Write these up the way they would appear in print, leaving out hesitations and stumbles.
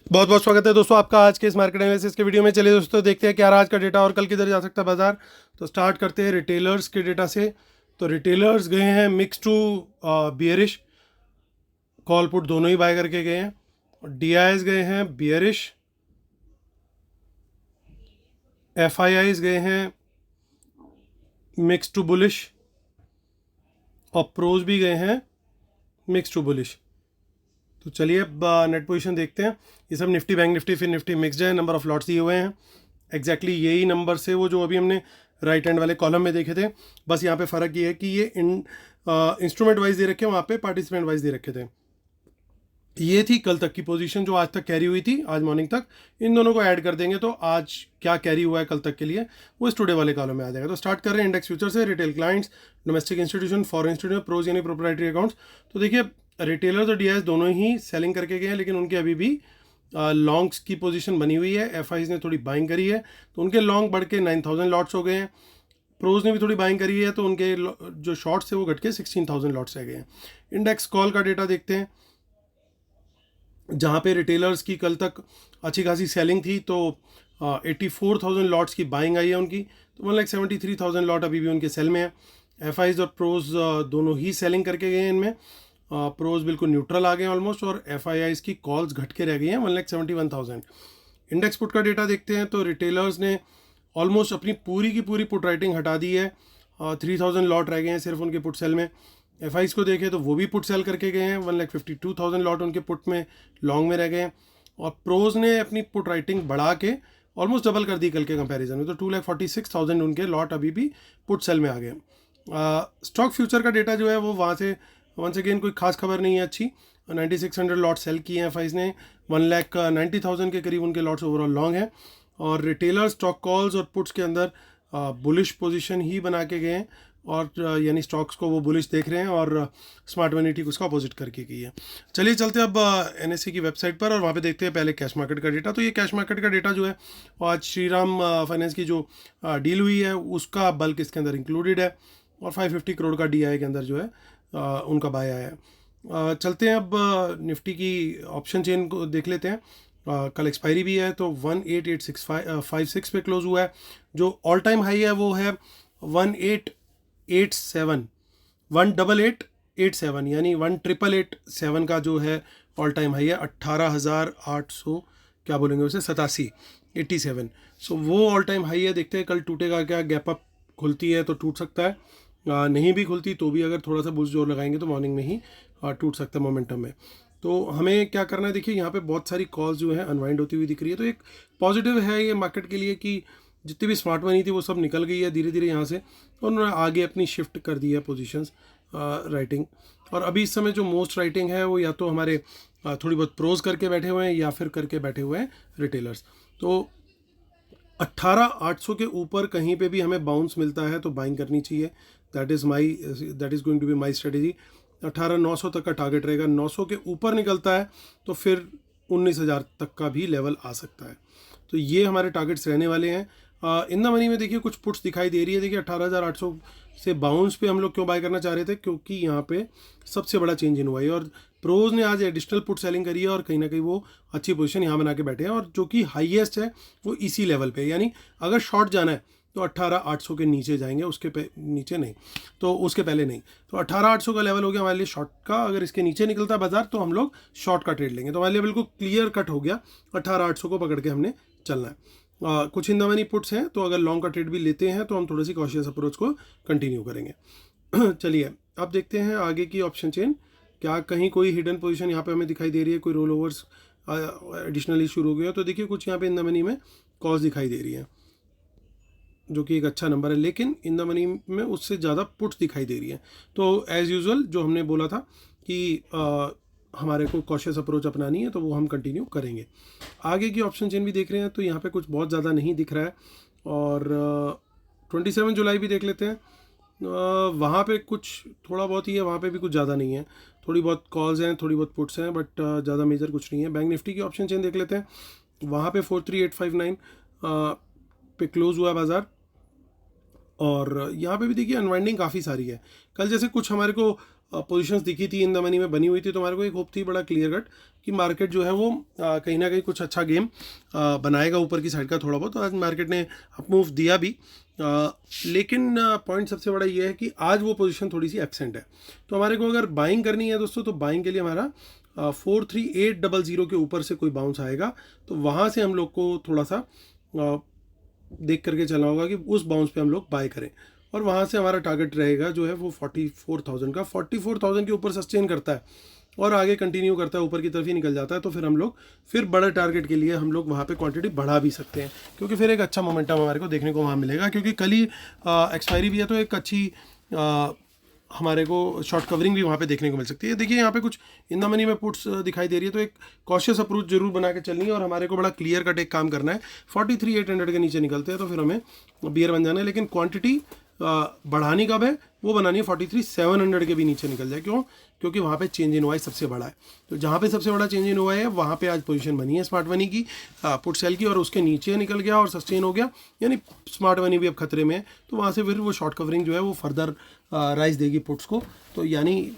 बहुत बहुत स्वागत है दोस्तों आपका आज के इस मार्केट एनालिसिस के वीडियो में। चलिए दोस्तों देखते हैं क्या रहा आज का डेटा और कल किधर जा सकता है बाजार। तो स्टार्ट करते हैं रिटेलर्स के डेटा से। तो रिटेलर्स गए हैं mix to bearish, call put दोनों ही बाय करके गए हैं। और डीआईएस गए हैं बियरिश, एफआईआईज गए हैं मिक्स टू बुलिश और प्रोज भी गए हैं मिक्स टू बुलिश। तो चलिए अब नेट पोजीशन देखते हैं। ये सब निफ्टी, बैंक निफ्टी, फिर निफ्टी मिक्सड है। नंबर ऑफ लॉट्स दिए हुए हैं एग्जैक्टली यही नंबर से वो जो अभी हमने राइट हैंड वाले कॉलम में देखे थे। बस यहाँ पे फ़र्क ये है कि ये इंस्ट्रूमेंट वाइज दे रखे हैं, वहाँ पे पार्टिसिपेंट वाइज दे रखे थे। ये थी कल तक की पोजीशन जो आज तक कैरी हुई थी, आज मॉर्निंग तक। इन दोनों को ऐड कर देंगे तो आज क्या कैरी हुआ है कल तक के लिए वो इस टुडे वाले कॉलम में आ जाएगा। तो स्टार्ट कर रहे हैं इंडेक्स फ्यूचर से। Retail clients, domestic institution, foreign institution, pros यानी प्रोप्राइटरी अकाउंट्स। तो देखिए रिटेलर्स और डीआईएस दोनों ही सेलिंग करके गए हैं, लेकिन उनके अभी भी लॉन्ग्स की पोजीशन बनी हुई है। एफआईज ने थोड़ी बाइंग करी है तो उनके लॉन्ग बढ़ के 9000 लॉट्स हो गए हैं। प्रोज ने भी थोड़ी बाइंग करी है तो उनके जो शॉर्ट्स है वो घट के 16000 लॉट्स रह गए हैं। इंडेक्स कॉल का डेटा देखते हैं, जहाँ पे रिटेलर्स की कल तक अच्छी खासी सेलिंग थी तो 84,000 लॉट्स की बाइंग आई है उनकी। तो 1,73,000 लॉट अभी भी उनके सेल में है। एफआईज और प्रोज दोनों ही सेलिंग करके गए हैं इनमें। प्रोज बिल्कुल न्यूट्रल आ गए ऑलमोस्ट और एफआईआईज की कॉल्स घट के रह गई हैं 1,71,000। इंडेक्स पुट का डेटा देखते हैं तो रिटेलर्स ने ऑलमोस्ट अपनी पूरी की पूरी पुट राइटिंग हटा दी है। 3,000 लॉट रह गए हैं सिर्फ उनके पुट सेल में। एफआईज को देखें तो वो भी पुट सेल करके गए हैं, 1,52,000 लॉट उनके पुट में लॉन्ग में रह गए हैं। और प्रोज ने अपनी पुट राइटिंग बढ़ा के ऑलमोस्ट डबल कर दी कल के कंपैरिजन में, तो 2,46,000 उनके लॉट अभी भी पुट सेल में आ गए। स्टॉक फ्यूचर का डेटा जो है वो वहाँ से वंस अगेन कोई खास खबर नहीं है अच्छी। 9,600 लॉट सेल किए हैं एफआईज ने, 1,90,000 के करीब उनके लॉट्स ओवरऑल लॉन्ग हैं। और रिटेलर स्टॉक कॉल्स और पुट्स के अंदर बुलिश पोजीशन ही बना के गए हैं और यानी स्टॉक्स को वो बुलिश देख रहे हैं और स्मार्ट मनी ठीक उसका अपोजिट करके की है। चलिए चलते अब एनएससी की वेबसाइट पर और वहाँ पे देखते हैं पहले कैश मार्केट का डेटा। तो ये कैश मार्केट का डेटा जो है आज श्रीराम फाइनेंस की जो डील हुई है उसका बल्क इसके अंदर इंक्लूडेड है और 550 करोड़ का डीआई के अंदर जो है उनका बाय आया है। चलते हैं अब निफ्टी की ऑप्शन चेन को देख लेते हैं। कल एक्सपायरी भी है तो 18856 पे क्लोज हुआ है। जो ऑल टाइम हाई है वो है 18887 यानी 18887 का जो है ऑल टाइम हाई है। 18,800 क्या बोलेंगे उसे 87। सो वो ऑल टाइम हाई है। देखते हैं कल टूटेगा क्या, गैप अप खुलती है तो टूट सकता है, नहीं भी खुलती तो भी अगर थोड़ा सा बुश जोर लगाएंगे तो मॉर्निंग में ही टूट सकता है मोमेंटम में। तो हमें क्या करना है, देखिए यहाँ पे बहुत सारी कॉल्स जो है अनवाइंड होती हुई दिख रही है। तो एक पॉजिटिव है ये मार्केट के लिए कि जितनी भी स्मार्ट मनी थी वो सब निकल गई है धीरे धीरे यहाँ से और उन्होंने आगे अपनी शिफ्ट कर दी है पोजीशंस राइटिंग। और अभी इस समय जो मोस्ट राइटिंग है वो या तो हमारे थोड़ी बहुत प्रोज करके बैठे हुए हैं या फिर करके बैठे हुए हैं रिटेलर्स। तो 18,800 के ऊपर कहीं पे भी हमें बाउंस मिलता है तो बाइंग करनी चाहिए। That is going to be my strategy. 18,900 तक का टारगेट रहेगा। 900 के ऊपर निकलता है तो फिर 19,000 तक का भी लेवल आ सकता है। तो ये हमारे टारगेट्स रहने वाले हैं। इन द मनी में देखिए कुछ पुट्स दिखाई दे रही है। देखिए 18,800 से बाउंस पे हम लोग क्यों बाय करना चाह रहे थे, क्योंकि यहाँ पे सबसे बड़ा चेंज इन हुआ है और प्रोज ने आज एडिशनल पुट सेलिंग करी है और कहीं ना कहीं वो अच्छी पोजीशन यहाँ बना के बैठे हैं और जो कि हाईएस्ट है वो इसी लेवल पे। यानी अगर शॉर्ट जाना है तो 18,800 के नीचे जाएंगे, उसके नीचे नहीं, तो उसके पहले नहीं। तो 18,800 का लेवल हो गया हमारे लिए शॉर्ट का। अगर इसके नीचे निकलता है बाजार तो हम लोग शॉर्ट का ट्रेड लेंगे। तो हमारे लिए बिल्कुल क्लियर कट हो गया, 18,800 को पकड़ के हमने चलना है। कुछ इन द मनी पुट्स हैं तो अगर लॉन्ग का ट्रेड भी लेते हैं तो हम थोड़ी सी कॉशियस अप्रोच को कंटिन्यू करेंगे। चलिए अब देखते हैं आगे की ऑप्शन चेन, क्या कहीं कोई हिडन पोजीशन यहाँ पे हमें दिखाई दे रही है, कोई रोल ओवर्स एडिशनली शुरू हो गया। तो देखिए कुछ यहाँ पे इन द मनी में कॉल्स दिखाई दे रही है जो कि एक अच्छा नंबर है, लेकिन इन द मनी में उससे ज़्यादा पुट्स दिखाई दे रही है। तो एज़ यूजुअल जो हमने बोला था कि हमारे को कॉशियस अप्रोच अपनानी है तो वो हम कंटिन्यू करेंगे। आगे की ऑप्शन चेन भी देख रहे हैं तो यहाँ पे कुछ बहुत ज़्यादा नहीं दिख रहा है। और 27 जुलाई भी देख लेते हैं, वहाँ पे कुछ थोड़ा बहुत ही है, वहाँ पे भी कुछ ज़्यादा नहीं है। थोड़ी बहुत कॉल्स हैं, थोड़ी बहुत पुट्स हैं, बट ज़्यादा मेजर कुछ नहीं है। बैंक निफ्टी की ऑप्शन चेन देख लेते हैं, वहाँ पे 43,859 पे क्लोज हुआ बाज़ार और यहाँ पे भी देखिए अनवाइंडिंग काफ़ी सारी है। कल जैसे कुछ हमारे को पोजीशंस दिखी थी इन द मनी में बनी हुई थी, तो हमारे को एक होप थी बड़ा क्लियर कट कि मार्केट जो है वो कहीं ना कहीं कुछ अच्छा गेम बनाएगा ऊपर की साइड का थोड़ा बहुत। तो आज मार्केट ने अप मूव दिया भी, लेकिन पॉइंट सबसे बड़ा ये है कि आज वो पोजीशन थोड़ी सी एब्सेंट है। तो हमारे को अगर बाइंग करनी है दोस्तों, तो बाइंग के लिए हमारा 43800 के ऊपर से कोई बाउंस आएगा, तो वहाँ से हम लोग को थोड़ा सा देख करके चलना होगा कि उस बाउंस पे हम लोग बाय करें, और वहाँ से हमारा टारगेट रहेगा जो है वो 44,000 का। 44,000 के ऊपर सस्टेन करता है और आगे कंटिन्यू करता है, ऊपर की तरफ ही निकल जाता है, तो फिर हम लोग फिर बड़े टारगेट के लिए हम लोग वहाँ पे क्वांटिटी बढ़ा भी सकते हैं, क्योंकि फिर एक अच्छा मोमेंटम हमारे को देखने को वहाँ मिलेगा। क्योंकि कल ही एक्सपायरी भी है, तो एक अच्छी हमारे को शॉर्ट कवरिंग भी वहाँ पे देखने को मिल सकती है। देखिए यहाँ पे कुछ इन द मनी में पुट्स दिखाई दे रही है, तो एक कॉशियस अप्रोच जरूर बना के चलनी है, और हमारे को बड़ा क्लियर कट एक काम करना है। 43,800 के नीचे निकलते हैं तो फिर हमें बियर बन जाना है, लेकिन क्वांटिटी बढ़ानी कब है, वो बनानी है 43,700 के भी नीचे निकल जाए। क्यों? क्योंकि वहाँ पे चेंज इन हुआ है सबसे बड़ा है, तो जहाँ पे सबसे बड़ा चेंज इन हुआ है वहाँ पे आज पोजीशन बनी है स्मार्ट मनी की पुट सेल की, और उसके नीचे निकल गया और सस्टेन हो गया, यानी स्मार्ट मनी भी अब खतरे में है। तो वहाँ से फिर वो शॉर्ट कवरिंग जो है वो फर्दर राइज देगी पुट्स को, तो यानी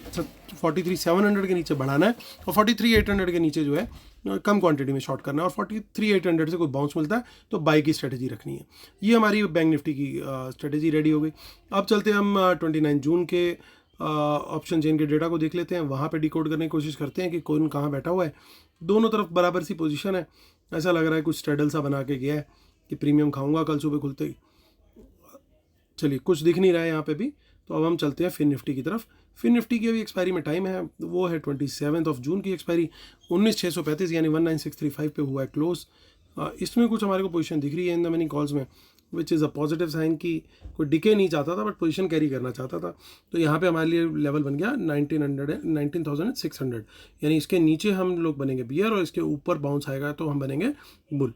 43,700 के नीचे बढ़ाना है, और 43,800 के नीचे जो है कम क्वांटिटी में शॉर्ट करना है, और 43,800 से कोई बाउंस मिलता है तो बाई की स्ट्रेटजी रखनी है। ये हमारी बैंक निफ्टी की स्ट्रेटजी रेडी हो गई। अब चलते हैं हम 29 जून के ऑप्शन चेन के डेटा को देख लेते हैं, वहाँ पे डिकोड करने की कोशिश करते हैं कि कौन कहाँ बैठा हुआ है। दोनों तरफ बराबर सी पोजीशन है, ऐसा लग रहा है कुछ स्ट्रेडल सा बना के गया है कि प्रीमियम खाऊंगा कल सुबह खुलते ही। चलिए कुछ दिख नहीं रहा है यहाँ पे भी, तो अब हम चलते हैं फिन निफ्टी की तरफ। फिन निफ्टी की अभी एक्सपायरी में टाइम है, वो है 27 जून की एक्सपायरी। 19,635 यानी 19,635 पे हुआ है क्लोज। इसमें कुछ हमारे को पोजीशन दिख रही है इन द मनी कॉल्स में, which is a positive sign कि कोई डिके नहीं चाहता था बट पोजीशन कैरी करना चाहता था। तो यहाँ पे हमारे लिए लेवल बन गया 19,600, यानी इसके नीचे हम लोग बनेंगे बियर और इसके ऊपर बाउंस आएगा तो हम बनेंगे बुल।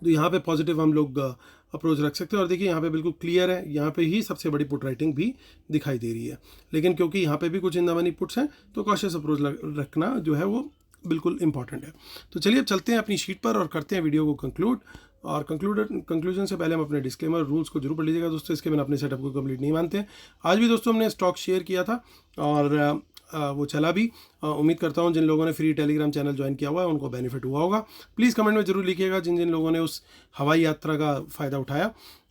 तो यहाँ पे पॉजिटिव हम लोग अप्रोच रख सकते हैं, और देखिए यहाँ पे बिल्कुल क्लियर है, यहाँ पे ही सबसे बड़ी पुट राइटिंग भी दिखाई दे रही है। लेकिन क्योंकि यहाँ पे भी कुछ इन द मनी पुट्स हैं, तो कॉशियस अप्रोच रखना जो है वो बिल्कुल इंपॉर्टेंट है। तो चलिए अब चलते हैं अपनी शीट पर और करते हैं वीडियो को कंक्लूड। और कंक्लूजन से पहले हम अपने डिस्क्लेमर रूल्स को जरूर पढ़ लीजिएगा दोस्तों, इसके बिना अपने सेटअप को कंप्लीट नहीं मानते हैं। आज भी दोस्तों हमने स्टॉक शेयर किया था और वो चला भी। उम्मीद करता हूँ जिन लोगों ने फ्री टेलीग्राम चैनल ज्वाइन किया हुआ है उनको बेनिफिट हुआ होगा। प्लीज़ कमेंट में जरूर लिखिएगा जिन जिन लोगों ने उस हवाई यात्रा का फ़ायदा उठाया,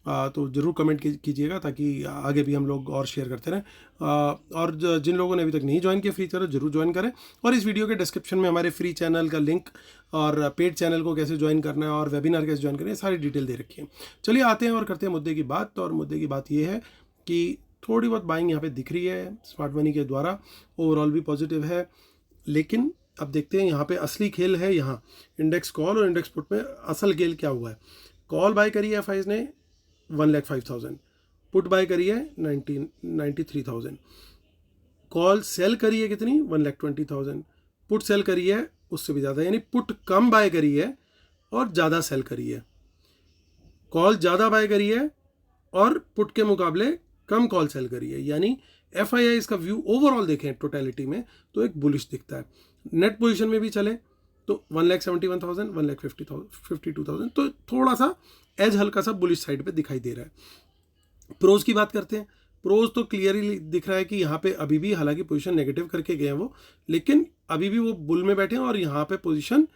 तो ज़रूर कमेंट कीजिएगा ताकि आगे भी हम लोग और शेयर करते रहें। और जिन लोगों ने अभी तक नहीं ज्वाइन किया फ्री चैनल जरूर ज्वाइन करें, और इस वीडियो के डिस्क्रिप्शन में हमारे फ्री चैनल का लिंक और पेड चैनल को कैसे ज्वाइन करना है और वेबिनार कैसे ज्वाइन करना है सारी डिटेल दे रखी है। चलिए आते हैं और करते हैं मुद्दे की बात। और मुद्दे की बात ये है कि थोड़ी बहुत बाइंग यहाँ पे दिख रही है स्मार्ट मनी के द्वारा, ओवरऑल भी पॉजिटिव है, लेकिन अब देखते हैं यहाँ पे असली खेल है। यहाँ इंडेक्स कॉल और इंडेक्स पुट में असल खेल क्या हुआ है। कॉल बाय करी है एफआईज ने 1,05,000, पुट बाय करी है 93,000, कॉल सेल करी है कितनी 1,20,000, पुट सेल करी है उससे भी ज़्यादा, यानी पुट कम बाय करी है और ज़्यादा सेल करी है। कॉल ज़्यादा बाय करी है और पुट के मुकाबले कम कॉल सेल करी है, यानी एफआईआई इसका व्यू ओवरऑल देखें टोटलिटी में तो एक बुलिश दिखता है। नेट पोजीशन में भी चले तो 1,71,000, 1,52,000, तो थोड़ा सा एज हल्का सा बुलिश साइड पे दिखाई दे रहा है। प्रोज की बात करते हैं। प्रोज तो क्लियरली दिख रहा है कि यहाँ पे अभी भी हालांकि पोजीशन नेगेटिव करके गए हैं वो, लेकिन अभी भी वो बुल में बैठे हैं और यहाँ पे पोजीशन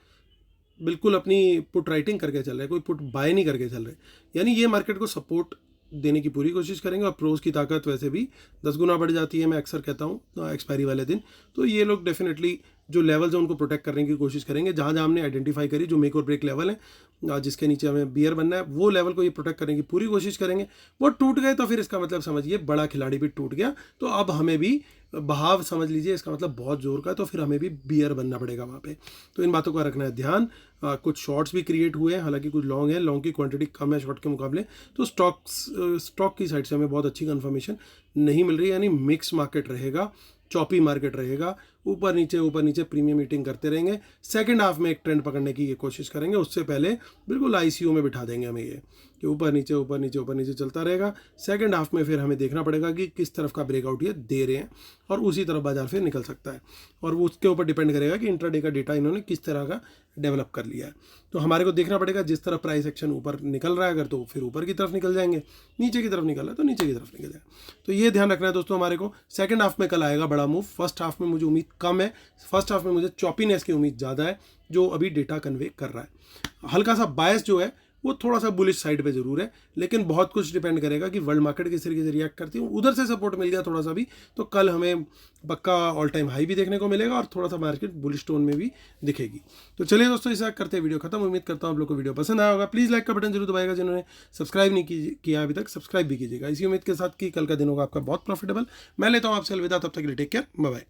बिल्कुल अपनी पुट राइटिंग करके चल रहे हैं, कोई पुट बाय नहीं करके चल रहे, यानी ये मार्केट को सपोर्ट देने की पूरी कोशिश करेंगे। और प्रोज की ताकत वैसे भी 10 गुना बढ़ जाती है, मैं अक्सर कहता हूँ एक्सपायरी वाले दिन। तो ये लोग डेफिनेटली जो लेवल्स हैं उनको प्रोटेक्ट करने की कोशिश करेंगे। जहाँ जहाँ हमने आइडेंटिफाई करी जो मेक और ब्रेक लेवल है जिसके नीचे हमें बियर बनना है, वो लेवल को ये प्रोटेक्ट करने की पूरी कोशिश करेंगे। वो टूट गए तो फिर इसका मतलब समझिए बड़ा खिलाड़ी भी टूट गया, तो अब हमें भी बहाव समझ लीजिए इसका मतलब बहुत जोर का है, तो फिर हमें भी बियर बनना पड़ेगा वहाँ पे। तो इन बातों का रखना है ध्यान। कुछ शॉर्ट्स भी क्रिएट हुए हैं, हालांकि कुछ लॉन्ग है, लॉन्ग की क्वांटिटी कम है शॉर्ट के मुकाबले, तो स्टॉक की साइड से हमें बहुत अच्छी कंफर्मेशन नहीं मिल रही, यानी मिक्स मार्केट रहेगा, चॉपी मार्केट रहेगा। ऊपर नीचे प्रीमियम ईटिंग करते रहेंगे। सेकंड हाफ में एक ट्रेंड पकड़ने की ये कोशिश करेंगे, उससे पहले बिल्कुल आईसीयू में बिठा देंगे हमें ये कि ऊपर नीचे चलता रहेगा। सेकंड हाफ में फिर हमें देखना पड़ेगा कि किस तरफ का ब्रेकआउट ये दे रहे हैं और उसी तरफ बाजार फिर निकल सकता है, और वो उसके ऊपर डिपेंड करेगा कि इंट्राडे का डेटा इन्होंने किस तरह का डेवलप कर लिया है। तो हमारे को देखना पड़ेगा जिस तरफ प्राइस एक्शन ऊपर निकल रहा है अगर, तो फिर ऊपर की तरफ निकल जाएंगे, नीचे की तरफ निकल रहा है तो नीचे की तरफ निकल जाएगा। तो ये ध्यान रखना है दोस्तों हमारे को। सेकंड हाफ में कल आएगा बड़ा मूव, फर्स्ट हाफ में मुझे उम्मीद कम है, फर्स्ट हाफ में मुझे चॉपीनेस की उम्मीद ज़्यादा है जो अभी डेटा कन्वे कर रहा है। हल्का सा बायस जो है वो थोड़ा सा बुलिश साइड पे जरूर है, लेकिन बहुत कुछ डिपेंड करेगा कि वर्ल्ड मार्केट किस तरीके से रिएक्ट करती है। उधर से सपोर्ट मिल गया थोड़ा सा भी तो कल हमें पक्का ऑल टाइम हाई भी देखने को मिलेगा और थोड़ा सा मार्केट बुलिश टोन में भी दिखेगी। तो चलिए दोस्तों, इसे करते वीडियो खत्म। उम्मीद करता हूँ आप लोग को वीडियो पसंद आया होगा। प्लीज़ लाइक का बटन जरूर दबाएगा, जिन्होंने सब्सक्राइब नहीं किया अभी तक सब्सक्राइब भी कीजिएगा। इसी उम्मीद के साथ कि कल का दिन होगा आपका बहुत प्रॉफिटेबल। मैं लेता हूँ आपसे अलविदा, तब तक के लिए टेक केयर, बाय बाय।